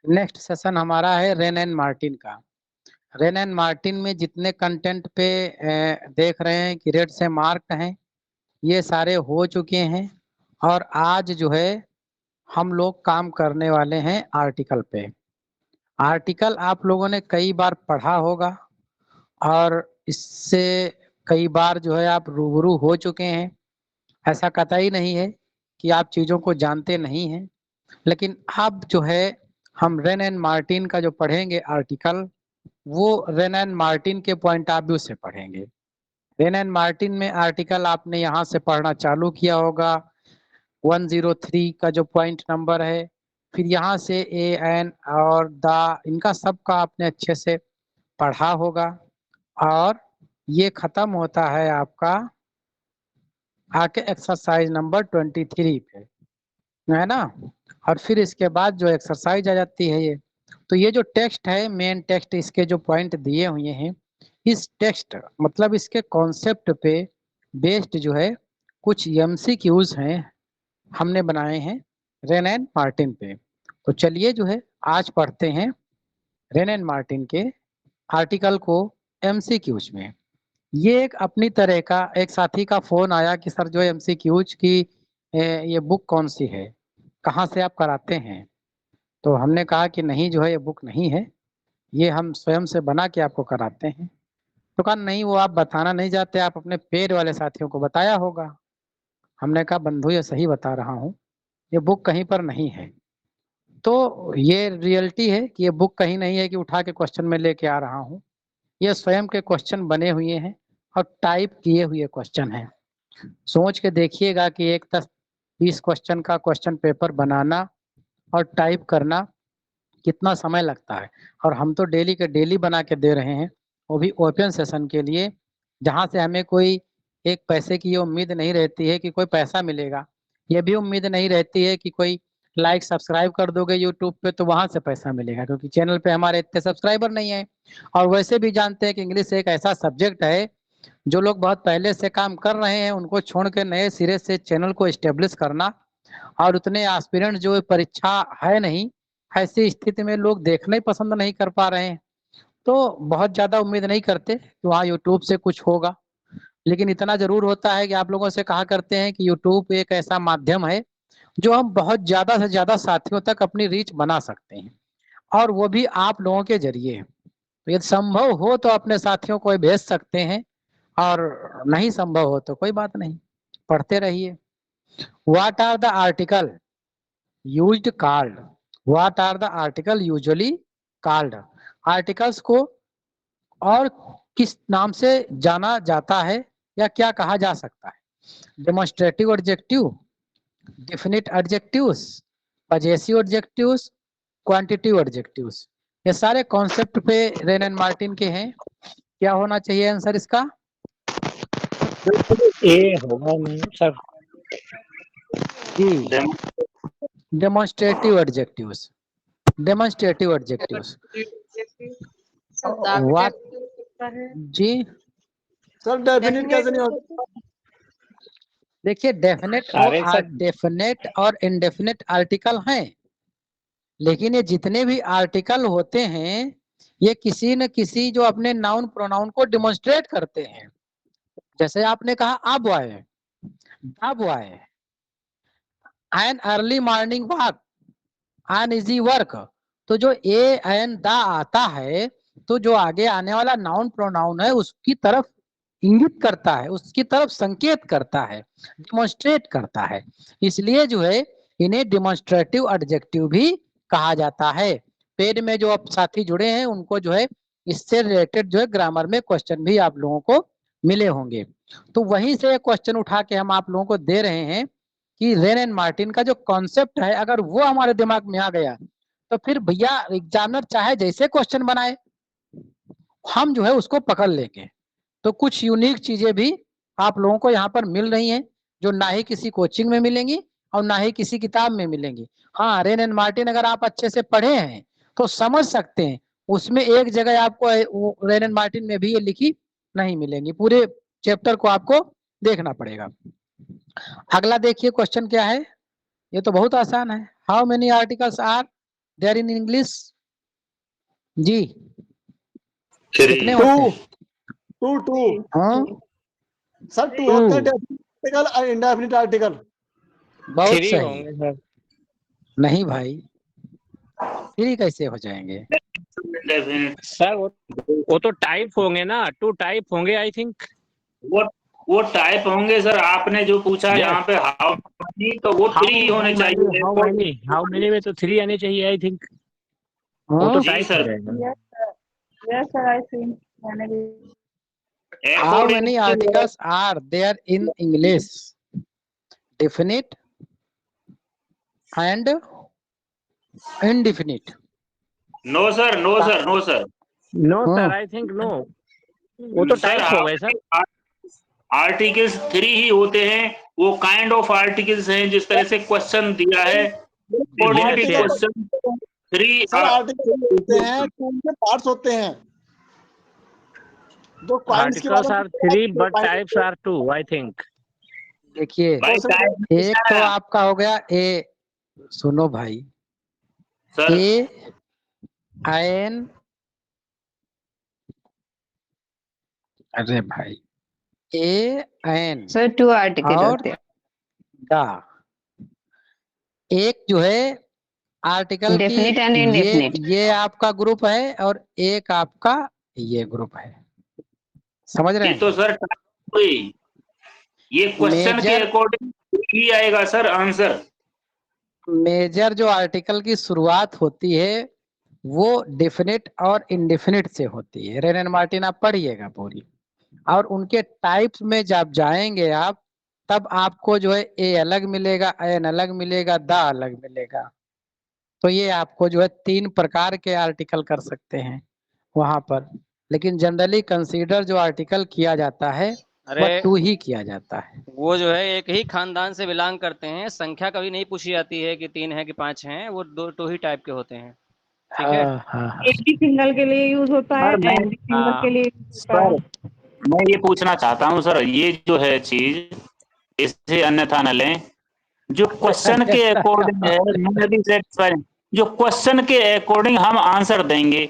Next session हमारा है rain and Martin का। रेन एंड मार्टिन में जितने कंटेंट पे देख रहे हैं कि रेड से मार्क्ड हैं, ये सारे हो चुके हैं। और आज जो है हम लोग काम करने वाले हैं आर्टिकल पे। आर्टिकल आप लोगों ने कई बार पढ़ा होगा और इससे कई बार जो है आप रूबरू हो चुके हैं। ऐसा कतई नहीं है कि आप चीज़ों को जानते नहीं हैं, लेकिन अब जो है हम रेन एंड मार्टिन का जो पढ़ेंगे आर्टिकल, वो रेन एंड मार्टिन के पॉइंट ऑफ व्यू से पढ़ेंगे। रेन एंड मार्टिन में आर्टिकल आपने यहाँ से पढ़ना चालू किया होगा, 103 का जो पॉइंट नंबर है, फिर यहाँ से ए एन और द, इनका सब का आपने अच्छे से पढ़ा होगा। और ये खत्म होता है आपका आके एक्सरसाइज नंबर 23 पे, है ना। और फिर इसके बाद जो एक्सरसाइज आ जाती है ये, तो ये जो टेक्स्ट है, मेन टेक्स्ट, इसके जो पॉइंट दिए हुए हैं, इस टेक्स्ट मतलब इसके कॉन्सेप्ट पे बेस्ड जो है कुछ एमसीक्यूज हैं हमने बनाए हैं रेन एंड मार्टिन पे। तो चलिए जो है आज पढ़ते हैं रेन एंड मार्टिन के आर्टिकल को एमसीक्यूज में। ये एक अपनी तरह का एक साथी का फोन आया कि सर जो एमसीक्यूज की ये बुक कौन सी है, कहाँ से आप कराते हैं। तो हमने कहा कि नहीं जो है ये बुक नहीं है, ये हम स्वयं से बना के आपको कराते हैं। तो कहा नहीं, वो आप बताना नहीं चाहते, आप अपने पेड वाले साथियों को बताया होगा। हमने कहा बंधु ये सही बता रहा हूँ, ये बुक कहीं पर नहीं है। तो ये रियलिटी है कि ये बुक कहीं नहीं है कि उठा के क्वेश्चन में लेके आ रहा हूँ। ये स्वयं के क्वेश्चन बने हुए हैं और टाइप किए हुए क्वेश्चन हैं। सोच के देखिएगा कि एक 10-20 क्वेश्चन का क्वेश्चन पेपर बनाना और टाइप करना कितना समय लगता है। और हम तो डेली के डेली बना के दे रहे हैं, वो भी ओपन सेशन के लिए, जहाँ से हमें कोई एक पैसे की ये उम्मीद नहीं रहती है कि कोई पैसा मिलेगा। ये भी उम्मीद नहीं रहती है कि कोई लाइक सब्सक्राइब कर दोगे यूट्यूब पे तो वहां से पैसा मिलेगा, क्योंकि चैनल पे हमारे इतने सब्सक्राइबर नहीं है। और वैसे भी जानते हैं कि इंग्लिश एक ऐसा सब्जेक्ट है, जो लोग बहुत पहले से काम कर रहे हैं उनको छोड़ के नए सिरे से चैनल को एस्टेब्लिश करना, और उतने एस्पिरेंट जो परीक्षा है नहीं, ऐसी स्थिति में लोग देखना ही पसंद नहीं कर पा रहे हैं। तो बहुत ज्यादा उम्मीद नहीं करते कि वहाँ यूट्यूब से कुछ होगा। लेकिन इतना जरूर होता है कि आप लोगों से कहा करते हैं कि यूट्यूब एक ऐसा माध्यम है जो हम बहुत ज्यादा से ज्यादा साथियों तक अपनी रीच बना सकते हैं, और वो भी आप लोगों के जरिए। तो यदि संभव हो तो अपने साथियों को भेज सकते हैं, और नहीं संभव हो तो कोई बात नहीं, पढ़ते रहिए। What are the article used called, what are the article usually called, articles को और किस नाम से जाना जाता है या क्या कहा जा सकता है। Demonstrative adjective, definite adjectives, possessive adjectives, quantitative adjectives, ये सारे कॉन्सेप्ट पे रेन एंड मार्टिन के हैं। क्या होना चाहिए आंसर इसका? ए होगा सर। जी, demonstrative adjectives, demonstrative adjectives. What जी, सर डेफिनेट कैसे नहीं होता? देखिए डेफिनेट अरे और सर डेफिनेट और इनडेफिनेट आर्टिकल हैं, लेकिन ये जितने भी आर्टिकल होते हैं ये किसी न किसी जो अपने नाउन प्रोनाउन को डिमोन्स्ट्रेट करते हैं। जैसे आपने कहा अब आए, अब आए, an early morning walk, an easy work. तो जो ए एन द आता है, तो जो आगे आने वाला नाउन प्रोनाउन है उसकी तरफ इंगित करता है, उसकी तरफ संकेत करता है, डिमोन्स्ट्रेट करता है। इसलिए जो है इन्हें डिमोन्स्ट्रेटिव एडजेक्टिव भी कहा जाता है। पेड में जो अब साथी जुड़े हैं उनको जो है इससे रिलेटेड जो है ग्रामर में क्वेश्चन भी आप लोगों को मिले होंगे। तो वहीं से क्वेश्चन उठा के हम आप लोगों को दे रहे हैं कि रेन एंड मार्टिन का जो कॉन्सेप्ट है अगर वो हमारे दिमाग में आ गया तो फिर भैया एग्जामिनर चाहे जैसे क्वेश्चन बनाए, हम जो है उसको पकड़ लेंगे। तो कुछ यूनिक चीजें भी आप लोगों को यहाँ पर मिल रही हैं, जो ना ही किसी कोचिंग में मिलेंगी और ना ही किसी किताब में मिलेंगी। हाँ, रेन एंड मार्टिन अगर आप अच्छे से पढ़े हैं तो समझ सकते हैं, उसमें एक जगह आपको रेन एंड मार्टिन में भी ये लिखी नहीं मिलेंगी, पूरे चैप्टर को आपको देखना पड़ेगा। अगला देखिए क्वेश्चन क्या है, ये तो बहुत आसान है। How many articles are they are in English जी, थ्री कितने टू होते हैं? टू टू हाँ, सर टू होते हैं डेफिनेट आर्टिकल और इंडेफिनिट आर्टिकल। बहुत 3 सही। होंगे सर। नहीं भाई, 3 कैसे हो जाएंगे? डेफिनेट। सर वो तो टाइप होंगे ना, 2 टाइप होंगे आई थिंक। वो टाइप होंगे सर। आपने जो पूछा Yes. यहाँ पे हाउ मेनी, तो वो 3 होने चाहिए। हाउ मेनी में तो 3 आने चाहिए आई थिंक। वो तो हाँ? जी टाइप हो सर। जाएगा। Yes, sir, I think. How according many articles are there in English? Definite and indefinite. No sir, no sir, no sir. No हाँ। Sir, I think no. वो तो टाइप हो गए सर। आर्टिकल्स 3 ही होते हैं। वो काइंड ऑफ आर्टिकल्स हैं, जिस तरह से क्वेश्चन दिया है accordingly Yes, yes. Question 3 sir article होते हैं, टू के पार्ट्स होते हैं। जो काइंड्स के Articles बारे are 3 but types are 2 I think. देखिए, भाई साहब, एक तो आपका हो गया ए, सुनो भाई, सर ए एन, अरे भाई, ए एन Sir, 2 articles और होते हैं. दा, एक जो है आर्टिकल की, Definite and indefinite. ये आपका ग्रुप है और एक आपका ये ग्रुप है, समझ रहे ये हैं? तो सर हुई। ये क्वेश्चन के मेजर अकॉर्डिंग ही आएगा सर आंसर। मेजर जो आर्टिकल की शुरुआत होती है वो डेफिनेट और इंडेफिनिट से होती है। रेन एंड मार्टिन आप पढ़िएगा पूरी, और उनके टाइप्स में जब जाएंगे आप, तब आपको जो है ए अलग मिलेगा, एन अलग मिलेगा, दा अलग मिलेगा। तो ये आपको जो है 3 प्रकार के आर्टिकल कर सकते हैं वहां पर, लेकिन जनरली कंसीडर जो आर्टिकल किया जाता है वह अरे 2 ही किया जाता है। वो जो है एक ही खानदान से बिलोंग करते हैं, संख्या कभी नहीं पूछी जाती है कि 3 है कि 5 हैं, वो 2 ही टाइप के होते हैं। ठीक है। हाँ, हाँ, एक भी सिंगल के लिए यूज होता है, सर मैं एंड भी सिंगल हाँ। के लिए यूज होता है। सर मैं ये पूछना चाहता हूँ सर, ये जो है चीज, इसे अन्यथा न लें। जो क्वेश्चन के अकॉर्डिंग है, मैं भी satisfied- जो क्वेश्चन के अकॉर्डिंग हम आंसर देंगे,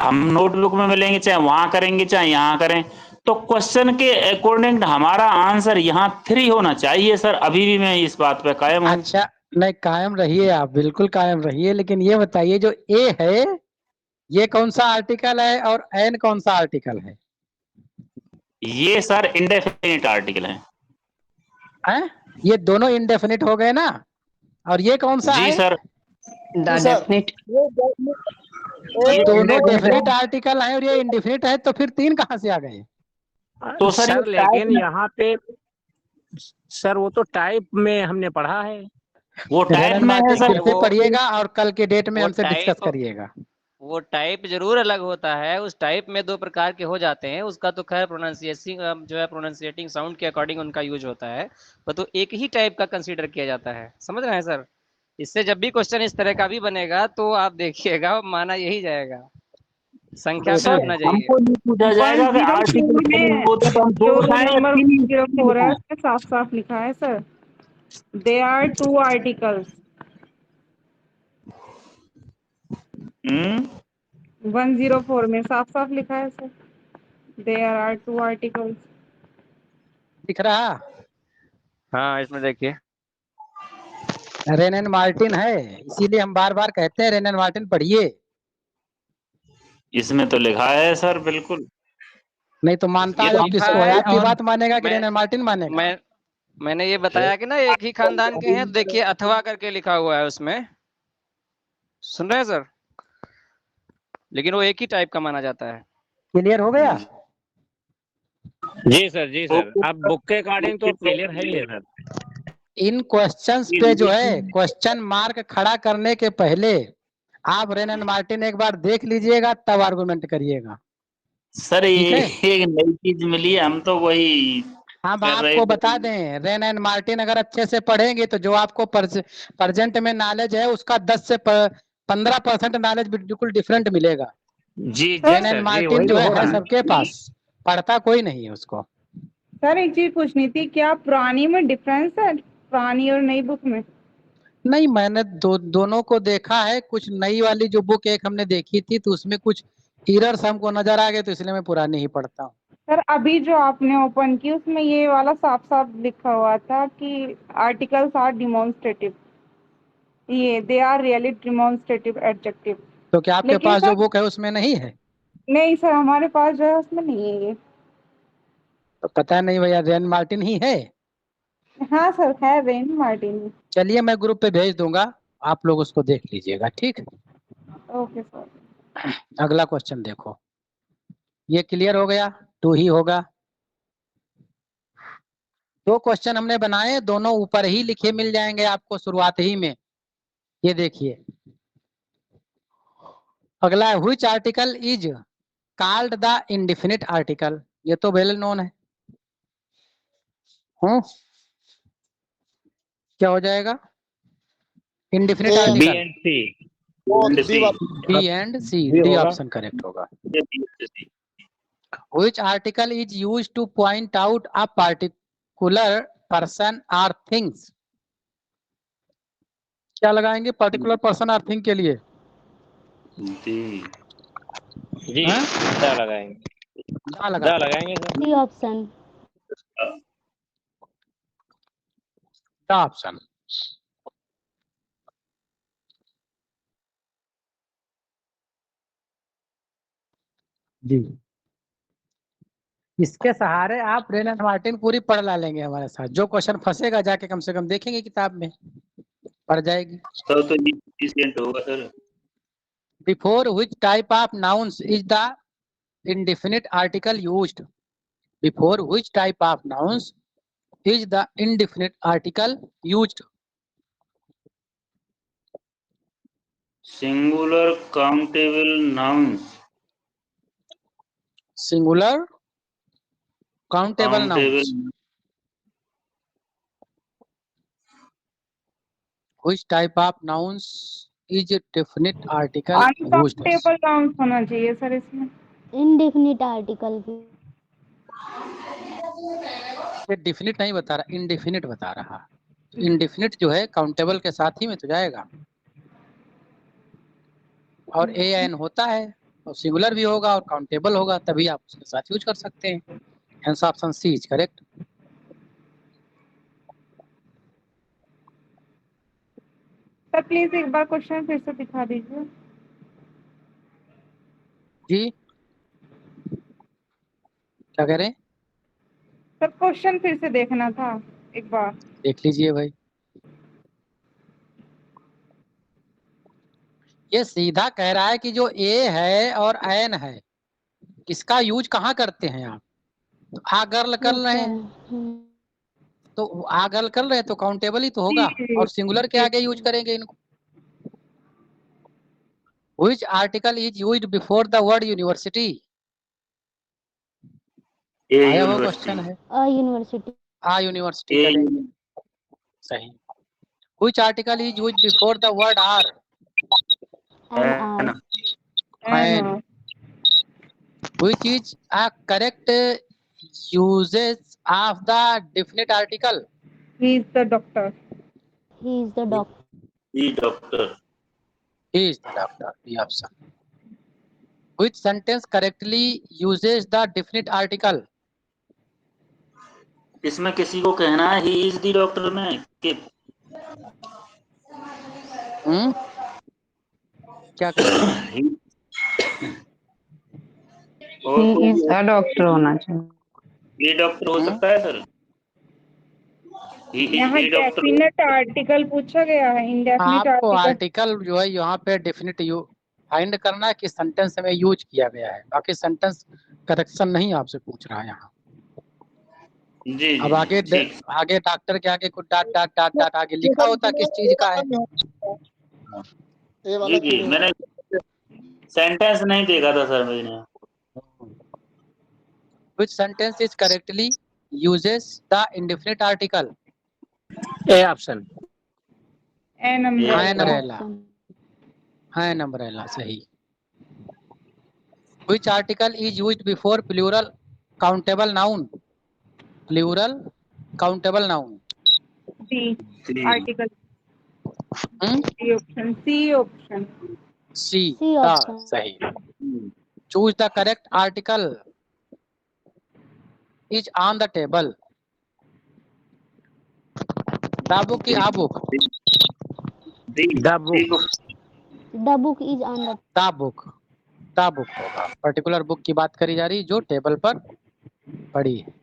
हम नोटबुक में मिलेंगे, चाहे वहां करेंगे चाहे यहाँ करें, तो क्वेश्चन के अकॉर्डिंग हमारा आंसर यहाँ 3 होना चाहिए सर। अभी भी मैं इस बात पे कायम हूँ। अच्छा, नहीं कायम रहिए, आप बिल्कुल कायम रहिए, लेकिन ये बताइए जो ए है ये कौन सा आर्टिकल है और एन कौन सा आर्टिकल है? ये सर इंडेफिनिट आर्टिकल है। हैं? ये दोनों इंडेफिनिट हो गए ना, और ये कौन सा जी है? सर। The sir, definite. ये ये दोनों indefinite डेफिनिट है। आर्टिकल है और ये इंडेफिनिट है, तो फिर 3 कहाँ से आ गए? तो सर ये सर लेकिन टाइप में- यहाँ पे सर वो तो टाइप में हमने पढ़ा है। वो रेन टाइप एंड में है मार्टिन सर। फिर से पढ़िएगा और कल के डेट में वो हमसे डिस्कस टाइप करिएगा। वो टाइप जरूर अलग होता है। उस टाइप में 2 प्रकार के हो जाते हैं। उसका तो खैर प्रोनाउंसिएशन जो है, प्रोनाउंसिएटिंग साउंड के अकॉर्डिंग उनका यूज होता है, पर तो एक ही टाइप का कंसीडर किया जाता है। समझ रहे हैं सर? इससे जब भी क्वेश्चन इस तरह का भी बनेगा तो आप देखिएगा माना यही जाएगा, संख्या पे सर रुकना चाहिए। हमको नहीं पूछा जाएगा कि 104 आर्टिकल में होता तो हम 2 जो बताएं या नंबर 3 104 है बताएं। उसमें साफ साफ लिखा है सर, दे आर 2 आर्टिकल्स। 104 में साफ साफ लिखा है सर, देयर आर 2 आर्टिकल्स। दिख रहा? हाँ, इसमें देखिए। रेन एंड मार्टिन है, इसीलिए हम बार बार कहते हैं रेन एंड मार्टिन पढ़िए। इसमें तो लिखा है सर, बिल्कुल। नहीं तो मानता ये है, तो अब लिखा किसको है? है आपकी और बात मानेगा कि मैं रेन एंड मार्टिन मानेगा? मैंने ये बताया कि ना एक ही खानदान के हैं। देखिए अथवा करके लिखा हुआ है उसमें, सुन रहे हैं सर? लेकिन वो एक ही टाइप का माना जाता है। क्लियर हो गया? जी सर। अब बुक के अकॉर्डिंग तो क्लियर है ही सर। इन क्वेश्चंस पे जो है क्वेश्चन मार्क खड़ा करने के पहले आप रेन एंड मार्टिन एक बार देख लीजिएगा, तब आर्गुमेंट करिएगा। सर ठीक ये है? एक नई चीज मिली है, हम तो वही हम कर रहे आपको थे। बता दें, रेन एंड मार्टिन अगर अच्छे से पढ़ेंगे तो जो आपको प्रेजेंट में नॉलेज है उसका 10 से 15% नॉलेज बिल्कुल डिफरेंट मिलेगा। जी रेन एंड सर जी, मार्टिन वही जो तो हो है रहा है। सबके पास, पढ़ता कोई नहीं है उसको। सर एक चीज पूछनी थी, क्या पुरानी में डिफरेंस है, पुरानी और नई बुक में? नहीं, मैंने दोनों को देखा है। कुछ नई वाली जो बुक एक हमने देखी थी तो उसमें कुछ एरर्स हमको नजर आ गए, तो इसलिए मैं पुरानी ही पढ़ता हूँ। सर अभी जो आपने ओपन की उसमें ये वाला साफ साफ लिखा हुआ था कि आर्टिकल्स आर डिमॉन्स्ट्रेटिव, ये they are really demonstrative adjective. तो क्या आपके लेकिन पास जो सर बुक है उसमें नहीं है? नहीं सर, हमारे पास जो है उसमें नहीं है ये। तो पता नहीं भैया, रेन मार्टिन ही है। हाँ सर, है रेन मार्टिन। चलिए मैं ग्रुप पे भेज दूंगा, आप लोग उसको देख लीजिएगा, ठीक। Okay sir. अगला क्वेश्चन देखो, ये क्लियर हो गया, 2 ही होगा। 2 क्वेश्चन हमने बनाए, दोनों ऊपर ही लिखे मिल जाएंगे आपको शुरुआत ही में। ये देखिए, अगला है which article is called the indefinite article. ये तो वेल नोन है। क्या हो जाएगा? Indefinite A and B article. And C. B वाला। B and C, B D होगा। ऑप्शन करेक्ट होगा। Which article is used to point out a particular person or things? क्या लगाएंगे पर्टिकुलर पर्सन और थिंग के लिए? जी, हाँ? दा लगाएंगे। क्या दा लगा? लगाएंगे सर। D option. क्या ऑप्शन? जी, इसके सहारे आप रेन एंड मार्टिन पूरी पढ़ ला लेंगे हमारे साथ। जो क्वेश्चन फंसेगा जाके कम से कम देखेंगे किताब में, पढ़ जाएगी। सर तो ये डिफिशिएंट होगा sir. Before which type of nouns is the indefinite article used? Before which type of nouns is the indefinite article used? Singular countable nouns. Singular countable nouns. Which type of nouns is a definite article used? Uncountable nouns होना चाहिए sir इसमें। Indefinite article की। ये definite नहीं बता रहा, indefinite बता रहा। इनडेफिनिट जो है काउंटेबल के साथ ही में तो जाएगा, और ए एन होता है और सिंगुलर भी होगा और काउंटेबल होगा, तभी आप उसके साथ यूज कर सकते हैं। Hence option C is correct. Sir please एक बार क्वेश्चन फिर से दिखा दीजिए। जी, क्या कह रहे हैं? सर क्वेश्चन फिर से देखना था एक बार। देख लीजिए भाई, ये सीधा कह रहा है कि जो ए है और एन है, इसका यूज कहाँ करते हैं आप? तो आगर्ल कर रहे हैं, तो आगर्ल कर रहे हैं तो काउंटेबल ही तो होगा, और सिंगुलर के आगे यूज करेंगे इनको। Which article is used before the word university? आया हुआ क्वेश्चन है। A university. आ यूनिवर्सिटी करेंगे, सही। Which article is used before the word are? An are. And which is a correct usage of the definite article? He is the doctor. He is the doctor. Doctor. He is the doctor. The option. Which sentence correctly uses the definite article? इसमें किसी को कहना है he is the doctor में कि क्या करें? He is a doctor होना चाहिए। ये डॉक्टर हो सकता है सर। यहाँ डेफिनेट आर्टिकल पूछा गया है, इंडेफिनिट आपको आर्टिकल। आर्टिकल जो है यहाँ पे डेफिनेट फाइंड करना है कि सेंटेंस में यूज किया गया है, बाकी सेंटेंस करेक्शन नहीं आपसे पूछ रहा है यहाँ। जी अब आगे आगे डॉक्टर के आगे कुछ डाट डाट डाट डाट आगे लिखा होता किस चीज का है। ए वाला जी मैंने सेंटेंस नहीं देखा था सर मैंने। Which sentence is correctly uses the indefinite article? A option. An An umbrella, सही। Which article is used before plural countable noun? Plural countable noun. D article. C option. C option. C. C the option. सही. Choose the correct article. Is on the table. The book की a book. The book. The book is on the. The book. The book होगा. Particular book की बात करी जा रही जो table पर पड़ी है.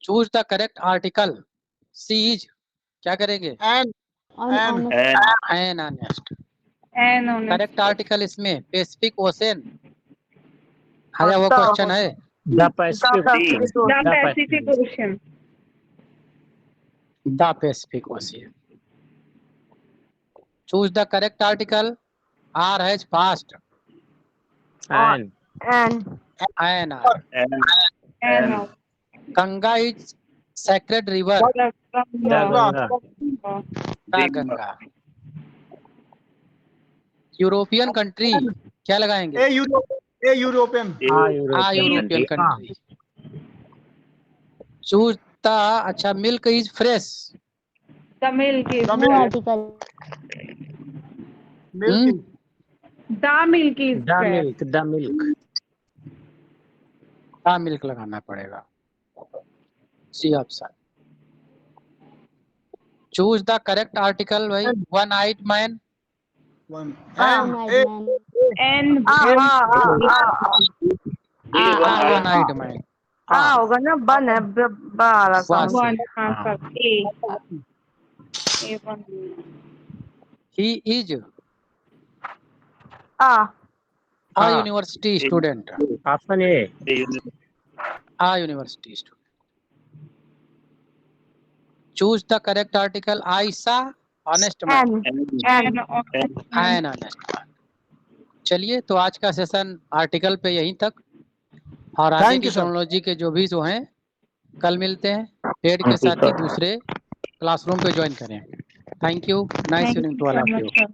Choose the correct article. C is क्या करेंगे? An. Honest. An honest. An honest. Correct article इसमें पैसिफिक ओशन आया वो क्वेश्चन है. The Pacific. The Pacific Ocean. The Pacific Ocean. Choose the correct article. R has passed. And. An R. An. Ganga is sacred river. The Ganga. The Ganga. European country क्या लगाएंगे? A European. European country. Choose the. अच्छा milk is fresh. The milk is. The No milk. article. Milk. The milk is. The fresh. milk. The milk. The milk लगाना पड़ेगा. C option. Choose the correct article. भाई one eyed man. One. One An. eyed man. And. One eyed man. होगा ना बन है बाला One answer. A. A1. He is a university student. Option A. University student. Choose the correct article. आयशा honest man. An. An honest man. चलिए तो आज का सेशन आर्टिकल पे यहीं तक. और आगे Thank की you, sir. टेक्नोलॉजी के जो भी जो हैं कल मिलते हैं. पेड के साथ ही दूसरे क्लासरूम पे ज्वाइन करें. Thank you. Nice Thank evening you to all so of much, you. sir.